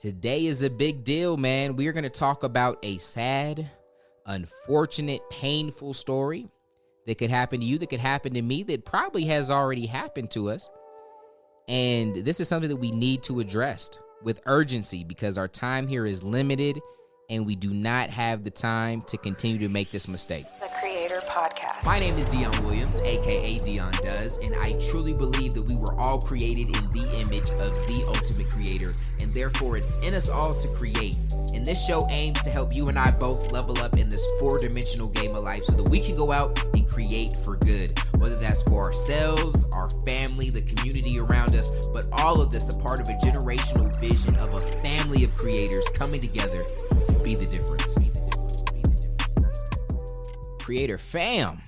Today is a big deal, man. We are going to talk about a sad, unfortunate, painful story that could happen to you, that could happen to me, that probably has already happened to us. And this is something that we need to address with urgency because our time here is limited and we do not have the time to continue to make this mistake. The Creator Podcast. My name is Dion Williams, aka Dion Does, and I truly believe that we were all created in the image of the ultimate creator, and therefore it's in us all to create. And this show aims to help you and I both level up in this four-dimensional game of life so that we can go out and create for good, whether that's for ourselves, our family, the community around us, but all of this a part of a generational vision of a family of creators coming together to be the difference. Creator fam,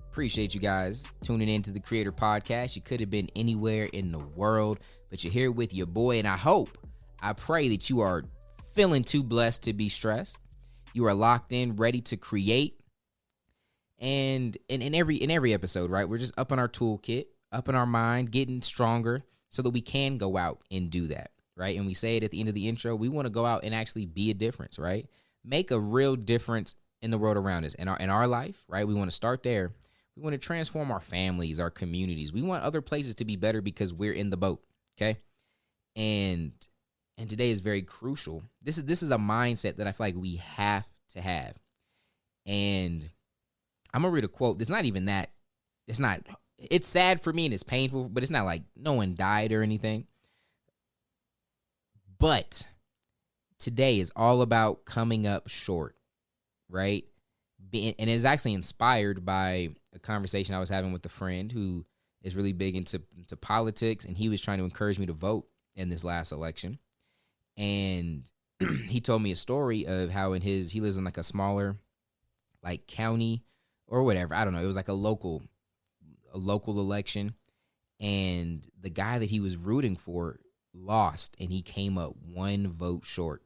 appreciate you guys tuning into the Creator Podcast. You could have been anywhere in the world, but you're here with your boy, and I pray that you are feeling too blessed to be stressed. You are locked in, ready to create. And in every episode, right, we're just upping our toolkit, upping our mind, getting stronger so that we can go out and do that, right? And we say it at the end of the intro, we want to go out and actually be a difference, right? Make a real difference in the world around us, in our life, right? We want to start there. We want to transform our families, our communities. We want other places to be better because we're in the boat, okay? And today is very crucial. This is a mindset that I feel like we have to have. And I'm going to read a quote. It's not even that. It's sad for me and it's painful, but it's not like no one died or anything. But today is all about coming up short, right? And it's actually inspired by a conversation I was having with a friend who is really big into politics, and he was trying to encourage me to vote in this last election. And he told me a story of how he lives in like a smaller like county or whatever. I don't know. It was like a local election, and the guy that he was rooting for lost, and he came up one vote short.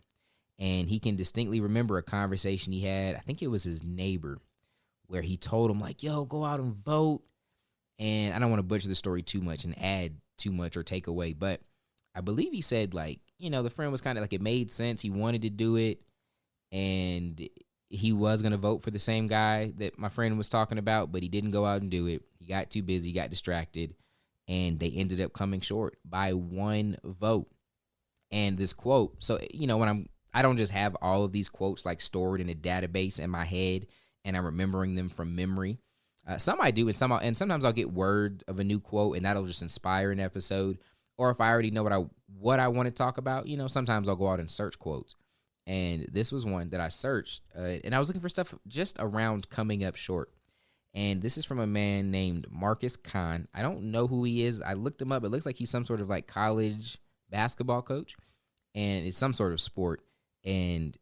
And he can distinctly remember a conversation he had, I think it was his neighbor, where he told him like, yo, go out and vote. And I don't want to butcher the story too much and add too much or take away, but I believe he said like, the friend was kind of like, it made sense. He wanted to do it, and he was going to vote for the same guy that my friend was talking about, but he didn't go out and do it. He got too busy, got distracted, and they ended up coming short by one vote. And this quote, so, I don't just have all of these quotes like stored in a database in my head and I'm remembering them from memory. Some I do, and sometimes I'll get word of a new quote and that'll just inspire an episode. Or if I already know what I want to talk about, sometimes I'll go out and search quotes. And this was one that I searched, and I was looking for stuff just around coming up short. And this is from a man named Marcus Kahn. I don't know who he is. I looked him up. It looks like he's some sort of like college basketball coach, and it's some sort of sport. And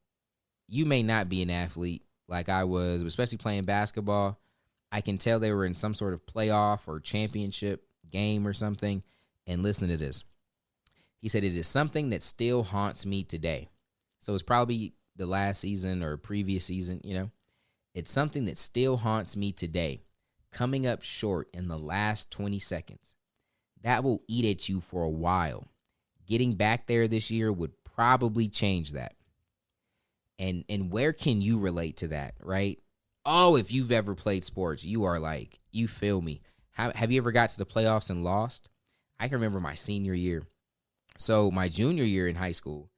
you may not be an athlete like I was, especially playing basketball. I can tell they were in some sort of playoff or championship game or something. And listen to this. He said, it is something that still haunts me today. So it's probably the last season or previous season, It's something that still haunts me today. Coming up short in the last 20 seconds. That will eat at you for a while. Getting back there this year would probably change that. And where can you relate to that, right? Oh, if you've ever played sports, you are like, you feel me. Have you ever got to the playoffs and lost? I can remember my senior year. So my junior year in high school,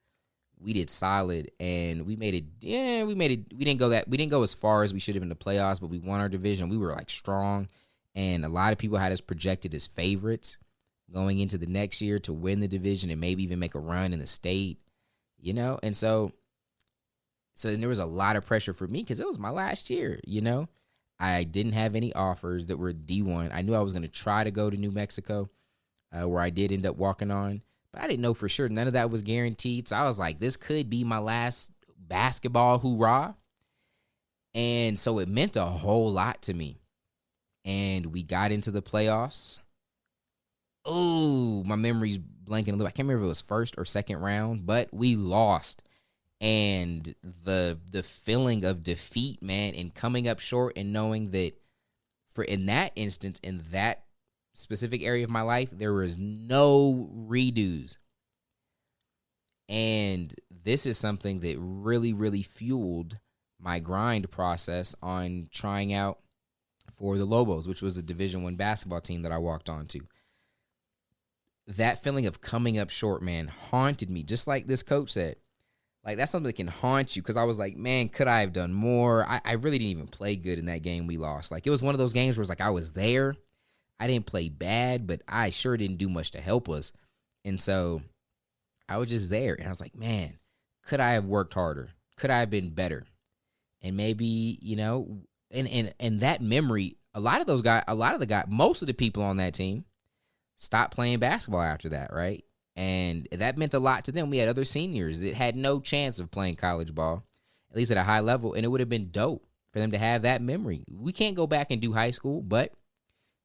we did solid and we made it. Yeah, we made it. We didn't go as far as we should have in the playoffs, but we won our division. We were like strong, and a lot of people had us projected as favorites going into the next year to win the division and maybe even make a run in the state, And so then there was a lot of pressure for me because it was my last year, I didn't have any offers that were D1. I knew I was going to try to go to New Mexico, where I did end up walking on. But I didn't know for sure. None of that was guaranteed. So I was like, this could be my last basketball hoorah. And so it meant a whole lot to me. And we got into the playoffs. Oh, my memory's blanking a little. I can't remember if it was first or second round, but we lost. And the feeling of defeat, man, and coming up short and knowing that in that instance, in that specific area of my life, there was no redos. And this is something that really, really fueled my grind process on trying out for the Lobos, which was a Division I basketball team that I walked on to. That feeling of coming up short, man, haunted me, just like this coach said. Like, that's something that can haunt you, because I was like, man, could I have done more? I really didn't even play good in that game we lost. Like, it was one of those games where it's like I was there. I didn't play bad, but I sure didn't do much to help us. And so I was just there, and I was like, man, could I have worked harder? Could I have been better? And maybe, and that memory, most of the people on that team stopped playing basketball after that, right? And that meant a lot to them. We had other seniors that had no chance of playing college ball, at least at a high level, and it would have been dope for them to have that memory. We can't go back and do high school, but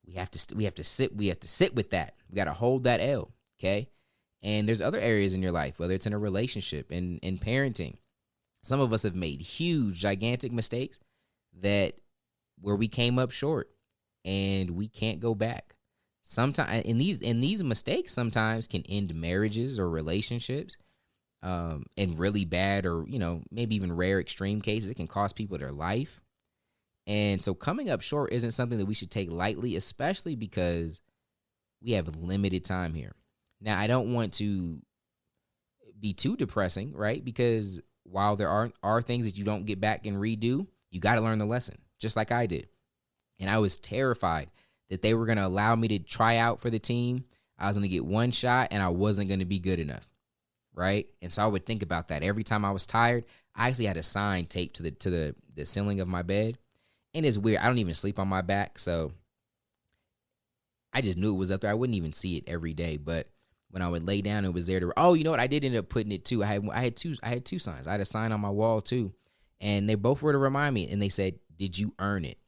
we have to sit with that. We got to hold that L, okay? And there's other areas in your life, whether it's in a relationship, in parenting. Some of us have made huge, gigantic mistakes where we came up short, and we can't go back. Sometimes, and these mistakes sometimes can end marriages or relationships, in really bad or maybe even rare extreme cases. It can cost people their life. And so coming up short isn't something that we should take lightly, especially because we have limited time here. Now, I don't want to be too depressing, right? Because while there are things that you don't get back and redo, you got to learn the lesson, just like I did. And I was terrified that they were going to allow me to try out for the team. I was going to get one shot, and I wasn't going to be good enough, right? And so I would think about that every time I was tired. I actually had a sign taped to the ceiling of my bed. And it's weird. I don't even sleep on my back, so I just knew it was up there. I wouldn't even see it every day, but when I would lay down, it was there. You know what? I did end up putting it too. I had two signs. I had a sign on my wall too, and they both were to remind me. And they said, "Did you earn it?"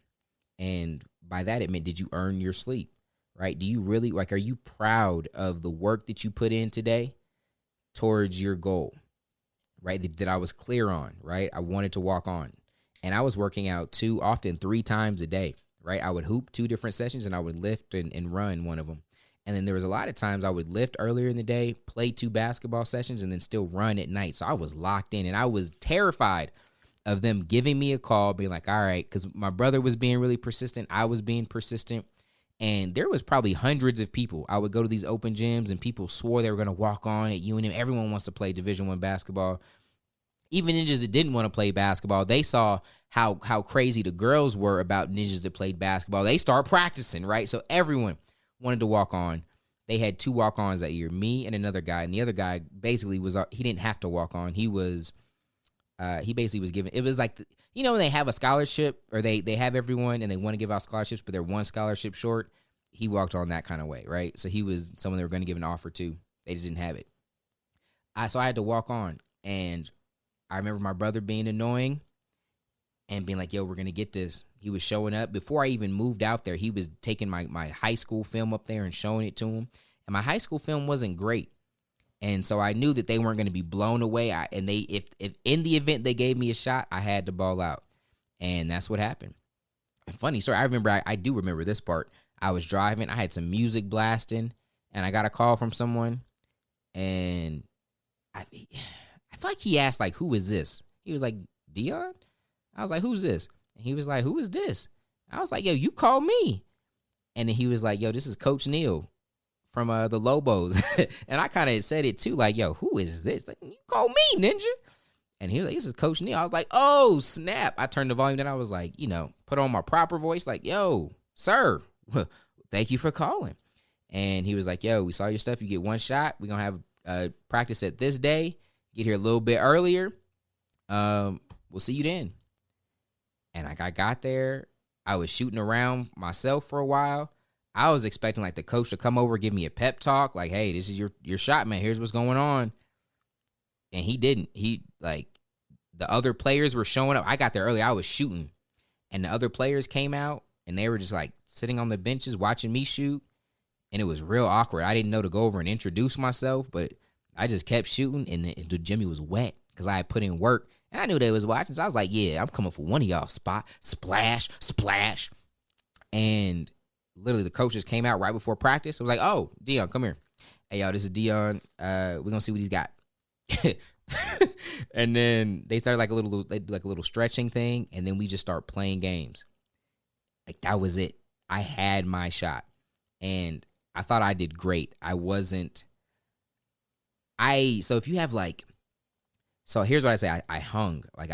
And by that, it meant, did you earn your sleep? Right? Do you really are you proud of the work that you put in today towards your goal? Right? That I was clear on. Right? I wanted to walk on. And I was working out often 3 times a day, right? I would hoop 2 different sessions, and I would lift and run one of them. And then there was a lot of times I would lift earlier in the day, play 2 basketball sessions, and then still run at night. So I was locked in, and I was terrified of them giving me a call, being like, all right, because my brother was being really persistent. I was being persistent. And there was probably hundreds of people. I would go to these open gyms, and people swore they were going to walk on at UNM. Everyone wants to play Division I basketball. Even ninjas that didn't want to play basketball, they saw how crazy the girls were about ninjas that played basketball. They start practicing, right? So everyone wanted to walk on. They had 2 walk-ons that year, me and another guy. And the other guy basically he didn't have to walk on. He basically was given, it was like, when they have a scholarship, or they have everyone and they want to give out scholarships, but they're one scholarship short. He walked on that kind of way, right? So he was someone they were going to give an offer to. They just didn't have it. So I had to walk on, and I remember my brother being annoying and being like, yo, we're going to get this. He was showing up. Before I even moved out there, he was taking my high school film up there and showing it to him. And my high school film wasn't great. And so I knew that they weren't going to be blown away. If in the event they gave me a shot, I had to ball out. And that's what happened. Funny story. I do remember this part. I was driving. I had some music blasting, and I got a call from someone. And I feel like he asked, like, who is this? He was like, Dion? I was like, who's this? And he was like, who is this? I was like, yo, you called me. And then he was like, yo, this is Coach Neal from the Lobos. And I kind of said it too, like, yo, who is this? Like, you called me, Ninja. And he was like, this is Coach Neal. I was like, oh, snap. I turned the volume down. I was like, put on my proper voice, like, yo, sir, thank you for calling. And he was like, yo, we saw your stuff. You get one shot. We're going to have practice at this day. Get here a little bit earlier. We'll see you then. And I got there. I was shooting around myself for a while. I was expecting like the coach to come over, give me a pep talk, like, hey, this is your shot, man. Here's what's going on. And he didn't. The other players were showing up. I got there early. I was shooting. And the other players came out, and they were just like sitting on the benches watching me shoot. And it was real awkward. I didn't know to go over and introduce myself, but I just kept shooting, and the Jimmy was wet because I had put in work. And I knew they was watching, so I was like, yeah, I'm coming for one of y'all. Spot, splash, splash. And literally the coaches came out right before practice. I was like, oh, Dion, come here. Hey, y'all, this is Dion. We're going to see what he's got. And then they started they do like a little stretching thing, and then we just start playing games. Like that was it. I had my shot, and I thought I did great. I wasn't. So if you have so here's what I say. I hung like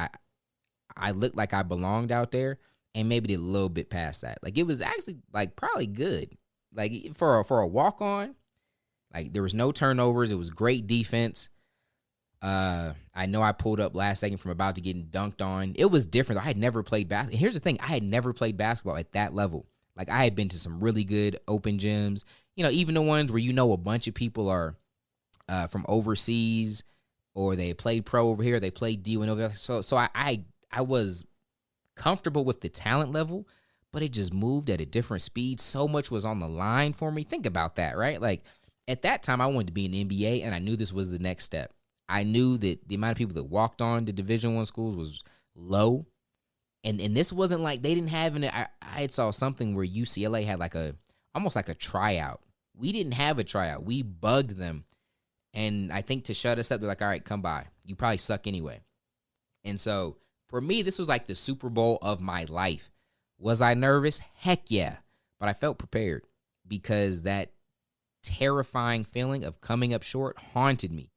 I looked like I belonged out there, and maybe did a little bit past that. Like it was actually like probably good. Like for a walk on, like there was no turnovers. It was great defense. I know I pulled up last second from about to getting dunked on. It was different. I had never played basketball. Here's the thing. I had never played basketball at that level. Like I had been to some really good open gyms, even the ones where a bunch of people are from overseas, or they played pro over here, they played D1 over there. So I was comfortable with the talent level, but it just moved at a different speed. So much was on the line for me. Think about that, right? Like at that time I wanted to be in the NBA, and I knew this was the next step. I knew that the amount of people that walked on to Division I schools was low. And this wasn't like they didn't have I had saw something where UCLA had almost like a tryout. We didn't have a tryout. We bugged them. And I think to shut us up, they're like, all right, come by. You probably suck anyway. And so for me, this was like the Super Bowl of my life. Was I nervous? Heck yeah. But I felt prepared, because that terrifying feeling of coming up short haunted me.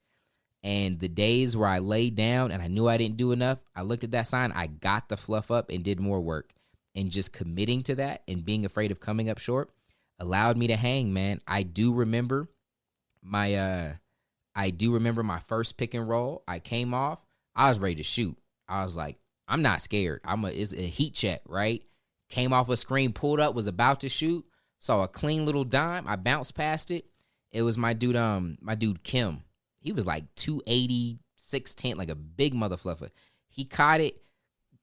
And the days where I laid down and I knew I didn't do enough, I looked at that sign, I got the fluff up and did more work. And just committing to that and being afraid of coming up short allowed me to hang, man. I do remember my first pick and roll. I came off, I was ready to shoot. I was like, I'm not scared. It's a heat check, right? Came off a screen, pulled up, was about to shoot, saw a clean little dime. I bounced past it. It was my dude Kim. He was like 280, 6'10", like a big mother fluffer. He caught it,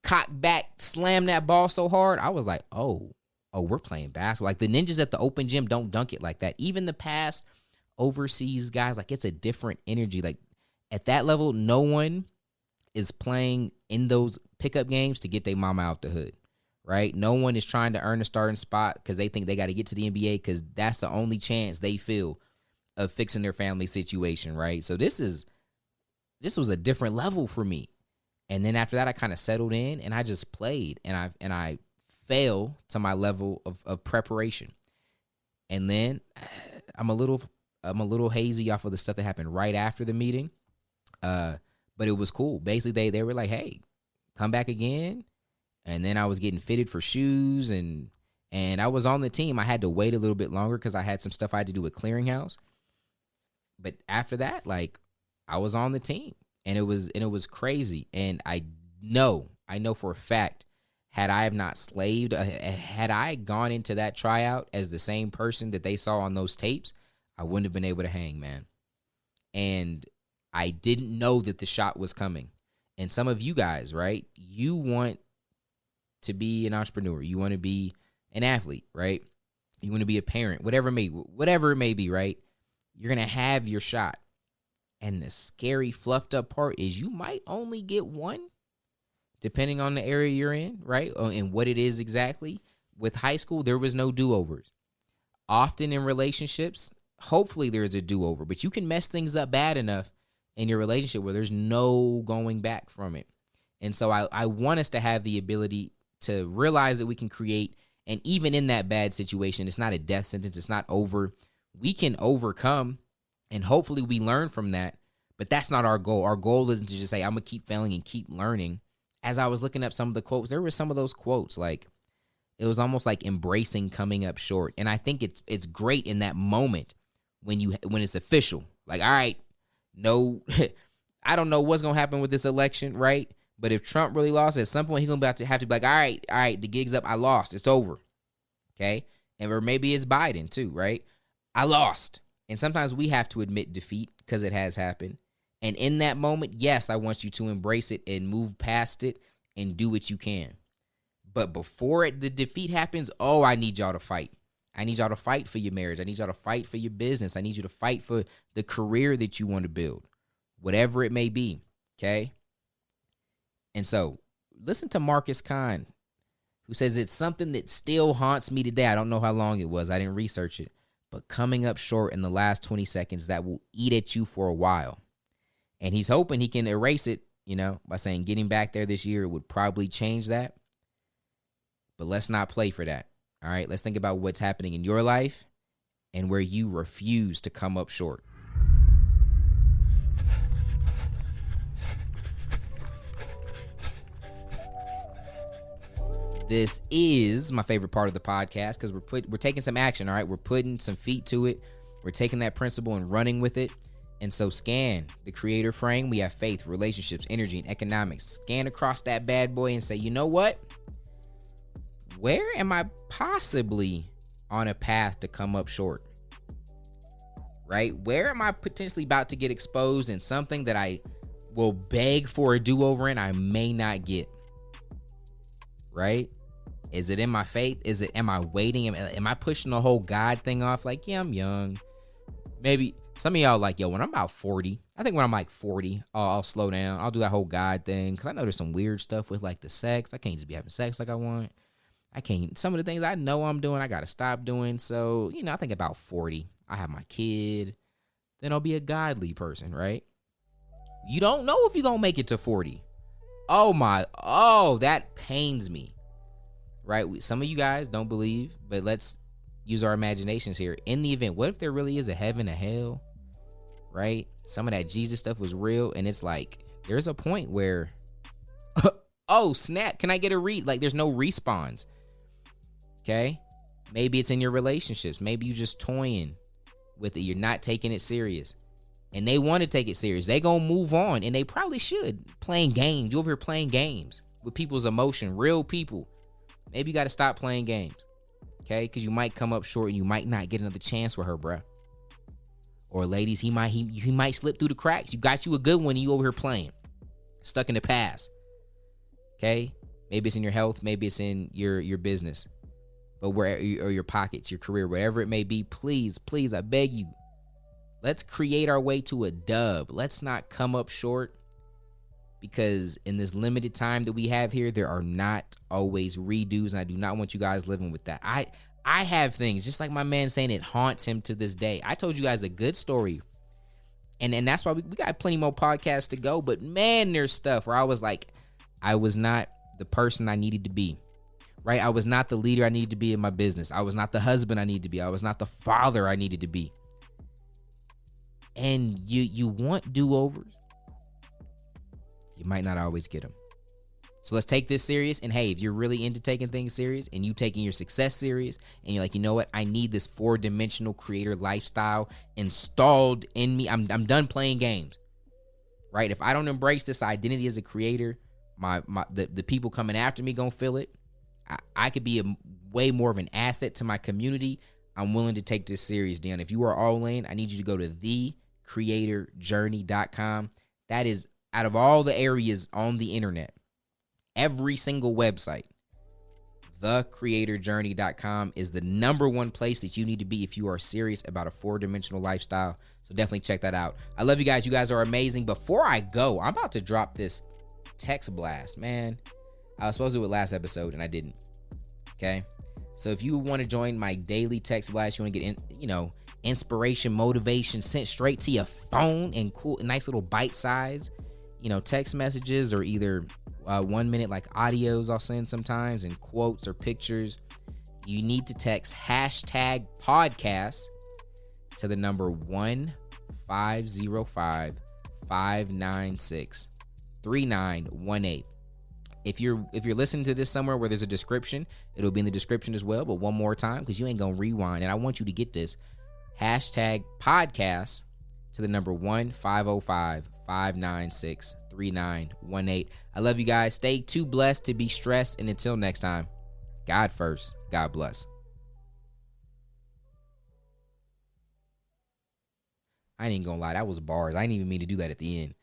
cocked back, slammed that ball so hard. I was like, oh, we're playing basketball. Like the ninjas at the open gym don't dunk it like that. Even the past overseas guys, like it's a different energy. Like at that level, no one is playing in those pickup games to get their mama out the hood, right? No one is trying to earn a starting spot because they think they got to get to the NBA because that's the only chance they feel of fixing their family situation, right? So this was a different level for me. And then after that, I kind of settled in and I just played, and I fell to my level of preparation. And then I'm a little hazy off of the stuff that happened right after the meeting. But it was cool. Basically, they were like, hey, come back again. And then I was getting fitted for shoes, and I was on the team. I had to wait a little bit longer because I had some stuff I had to do with Clearinghouse. But after that, like I was on the team, and it was crazy. And I know for a fact, had I have not slaved, had I gone into that tryout as the same person that they saw on those tapes, I wouldn't have been able to hang, man. And I didn't know that the shot was coming. And some of you guys, right? You want to be an entrepreneur. You want to be an athlete, right? You want to be a parent, whatever it may be, right? You're going to have your shot. And the scary, fluffed up part is you might only get one, depending on the area you're in, right? And what it is exactly. With high school, there was no do-overs. Often in relationships, hopefully there's a do-over, but you can mess things up bad enough in your relationship where there's no going back from it. And so I want us to have the ability to realize that we can create, and even in that bad situation, it's not a death sentence, it's not over. We can overcome, and hopefully we learn from that, but that's not our goal. Our goal isn't to just say, I'm going to keep failing and keep learning. As I was looking up some of the quotes, there were some of those quotes, like, it was almost like embracing coming up short. And I think it's great in that moment when it's official. Like, all right, no, I don't know what's going to happen with this election, right? But if Trump really lost, at some point he's going to have to be like, all right, the gig's up. I lost. It's over. Okay? Or maybe it's Biden too, right? I lost. And sometimes we have to admit defeat because it has happened. And in that moment, yes, I want you to embrace it and move past it and do what you can. But before the defeat happens, I need y'all to fight. I need y'all to fight for your marriage. I need y'all to fight for your business. I need you to fight for the career that you want to build, whatever it may be, okay? And so listen to Marcus Kahn, who says it's something that still haunts me today. I don't know how long it was. I didn't research it. But coming up short in the last 20 seconds, that will eat at you for a while. And he's hoping he can erase it, by saying getting back there this year would probably change that. But let's not play for that. All right, let's think about what's happening in your life and where you refuse to come up short. This is my favorite part of the podcast because we're taking some action, all right? We're putting some feet to it. We're taking that principle and running with it. And so scan the creator frame. We have faith, relationships, energy, and economics. Scan across that bad boy and say, you know what? Where am I possibly on a path to come up short? Right? Where am I potentially about to get exposed in something that I will beg for a do-over in I may not get? Right? Is it in my faith? Am I waiting? Am I pushing the whole God thing off? Like, yeah, I'm young. Maybe some of y'all like, yo, when I'm about 40, I think when I'm like 40, I'll slow down. I'll do that whole God thing. Cause I know there's some weird stuff with like the sex. I can't just be having sex like I want. I can't. Some of the things I know I'm doing, I got to stop doing. So, I think about 40, I have my kid. Then I'll be a godly person, right? You don't know if you're going to make it to 40. That pains me. Right? Some of you guys don't believe, but let's use our imaginations here. In the event, what if there really is a heaven, a hell? Right? Some of that Jesus stuff was real, and it's like there's a point where, oh snap! Can I get a read? Like there's no respawns. Okay, maybe it's in your relationships. Maybe you just toying with it. You're not taking it serious, and they want to take it serious. They gonna move on, and they probably should. Playing games. You over here playing games with people's emotion, real people. Maybe you got to stop playing games, okay? Because you might come up short and you might not get another chance with her, bruh. Or ladies, he might slip through the cracks. You got you a good one and you over here playing. Stuck in the past, okay? Maybe it's in your health. Maybe it's in your business. But or your pockets, your career, whatever it may be, please, I beg you, let's create our way to a dub. Let's not come up short. Because in this limited time that we have here, there are not always redos, and I do not want you guys living with that. I have things, just like my man saying it haunts him to this day. I told you guys a good story, and that's why we got plenty more podcasts to go, but man, there's stuff where I was like, I was not the person I needed to be, right? I was not the leader I needed to be in my business. I was not the husband I needed to be. I was not the father I needed to be. And you want do-overs. You might not always get them. So let's take this serious. And hey, if you're really into taking things serious and you taking your success serious and you're like, you know what? I need this 4-dimensional creator lifestyle installed in me. I'm done playing games, right? If I don't embrace this identity as a creator, the people coming after me gonna feel it. I could be way more of an asset to my community. I'm willing to take this serious, Dion. If you are all in, I need you to go to thecreatorjourney.com. That is, out of all the areas on the internet, every single website, thecreatorjourney.com is the number one place that you need to be if you are serious about a 4-dimensional lifestyle. So definitely check that out. I love you guys. You guys are amazing. Before I go, I'm about to drop this text blast, man. I was supposed to do it last episode and I didn't. Okay. So if you want to join my daily text blast, you want to get inspiration, motivation sent straight to your phone and cool, nice little bite size, text messages, or either 1 minute like audios I'll send sometimes, and quotes or pictures, you need to text hashtag podcast to the number 1-505-596-3918. If you're listening to this somewhere where there's a description, it'll be in the description as well. But one more time, because you ain't gonna rewind, and I want you to get this. Hashtag podcast to the number 1-505-596-3918. I love you guys. Stay too blessed to be stressed. And until next time, God first. God bless. I ain't gonna lie. That was bars. I didn't even mean to do that at the end.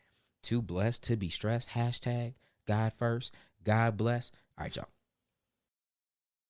Too blessed to be stressed. Hashtag God first. God bless. All right, y'all.